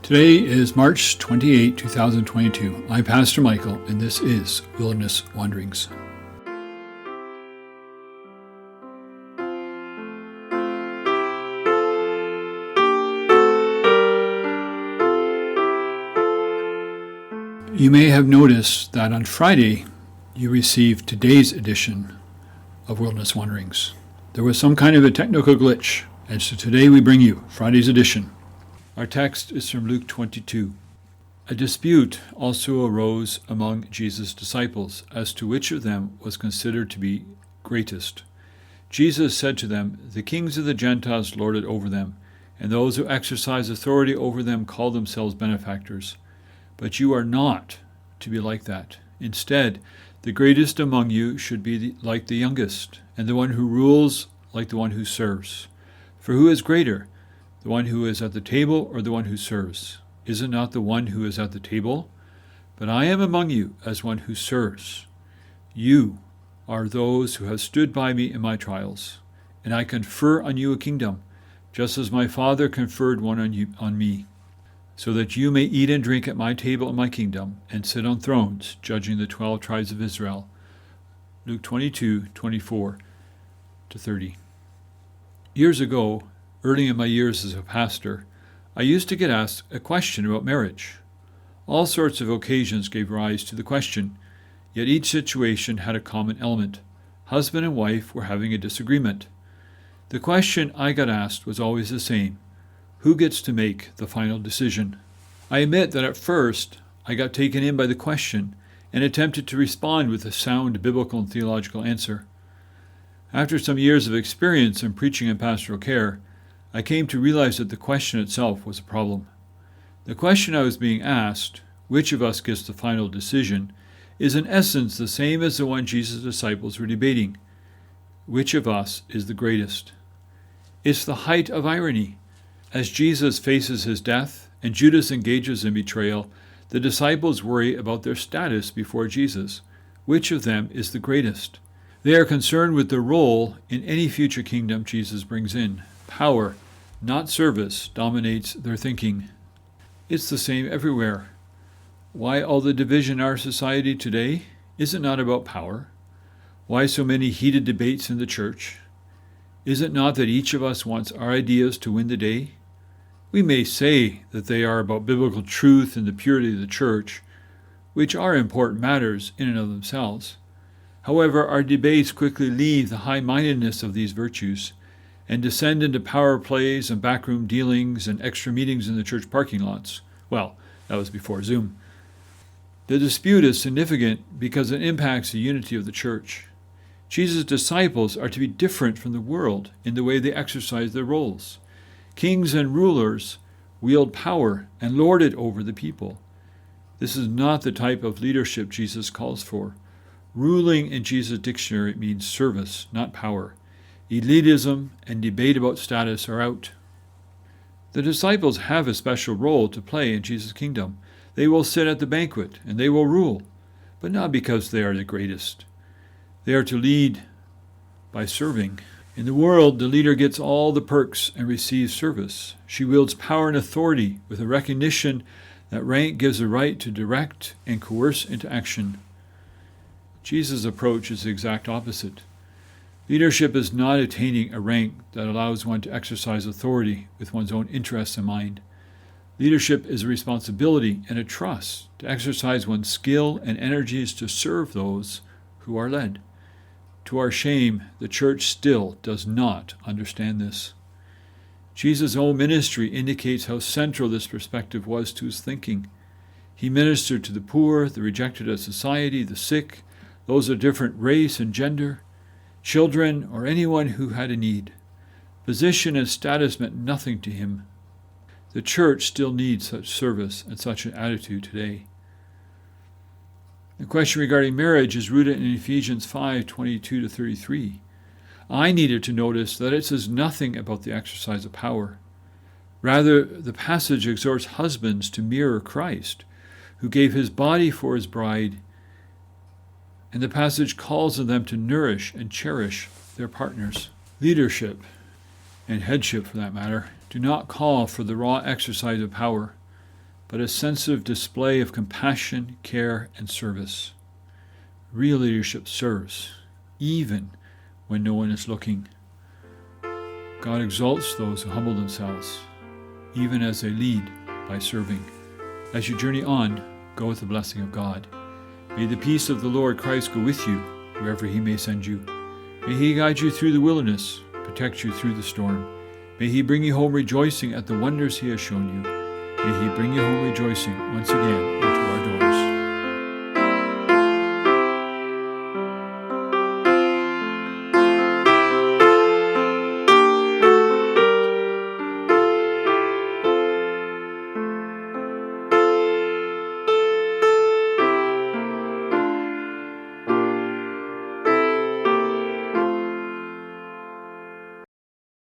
Today is March 28, 2022. I'm Pastor Michael, and this is Wilderness Wanderings. You may have noticed that on Friday, you received today's edition of Wilderness Wanderings. There was some kind of a technical glitch, and so today we bring you Friday's edition. Our text is from Luke 22. A dispute also arose among Jesus' disciples as to which of them was considered to be greatest. Jesus said to them, "The kings of the Gentiles lord it over them, and those who exercise authority over them call themselves benefactors. But you are not to be like that. Instead, the greatest among you should be like the youngest, and the one who rules like the one who serves. For who is greater, the one who is at the table or the one who serves? Is it not the one who is at the table? But I am among you as one who serves. You are those who have stood by me in my trials, and I confer on you a kingdom, just as my Father conferred one on me, so that you may eat and drink at my table in my kingdom, and sit on thrones, judging the 12 tribes of Israel." Luke 22:24-30. Years ago, early in my years as a pastor, I used to get asked a question about marriage. All sorts of occasions gave rise to the question, yet each situation had a common element. Husband and wife were having a disagreement. The question I got asked was always the same: who gets to make the final decision? I admit that at first I got taken in by the question and attempted to respond with a sound biblical and theological answer. After some years of experience in preaching and pastoral care, I came to realize that the question itself was a problem. The question I was being asked, which of us gets the final decision, is in essence the same as the one Jesus' disciples were debating. Which of us is the greatest? It's the height of irony. As Jesus faces his death and Judas engages in betrayal, the disciples worry about their status before Jesus. Which of them is the greatest? They are concerned with their role in any future kingdom Jesus brings in. Power, not service, dominates their thinking. It's the same everywhere. Why all the division in our society today? Is it not about power? Why so many heated debates in the church? Is it not that each of us wants our ideas to win the day? We may say that they are about biblical truth and the purity of the church, which are important matters in and of themselves. However, our debates quickly leave the high-mindedness of these virtues and descend into power plays and backroom dealings and extra meetings in the church parking lots. Well, that was before Zoom. The dispute is significant because it impacts the unity of the church. Jesus' disciples are to be different from the world in the way they exercise their roles. Kings and rulers wield power and lord it over the people. This is not the type of leadership Jesus calls for. Ruling in Jesus' dictionary means service, not power. Elitism and debate about status are out. The disciples have a special role to play in Jesus' kingdom. They will sit at the banquet and they will rule, but not because they are the greatest. They are to lead by serving. In the world, the leader gets all the perks and receives service. She wields power and authority with a recognition that rank gives the right to direct and coerce into action. Jesus' approach is the exact opposite. Leadership is not attaining a rank that allows one to exercise authority with one's own interests in mind. Leadership is a responsibility and a trust to exercise one's skill and energies to serve those who are led. To our shame, the church still does not understand this. Jesus' own ministry indicates how central this perspective was to his thinking. He ministered to the poor, the rejected of society, the sick, those of different race and gender, children, or anyone who had a need. Position and status meant nothing to him. The church still needs such service and such an attitude today. The question regarding marriage is rooted in Ephesians 5:22-33. I needed to notice that it says nothing about the exercise of power. Rather, the passage exhorts husbands to mirror Christ, who gave his body for his bride, and the passage calls on them to nourish and cherish their partners. Leadership, and headship for that matter, do not call for the raw exercise of power. but a sensitive display of compassion, care, and service. Real leadership serves, even when no one is looking. God exalts those who humble themselves, even as they lead by serving. As you journey on, go with the blessing of God. May the peace of the Lord Christ go with you wherever he may send you. May he guide you through the wilderness, protect you through the storm. May he bring you home rejoicing at the wonders he has shown you. May he bring you home rejoicing once again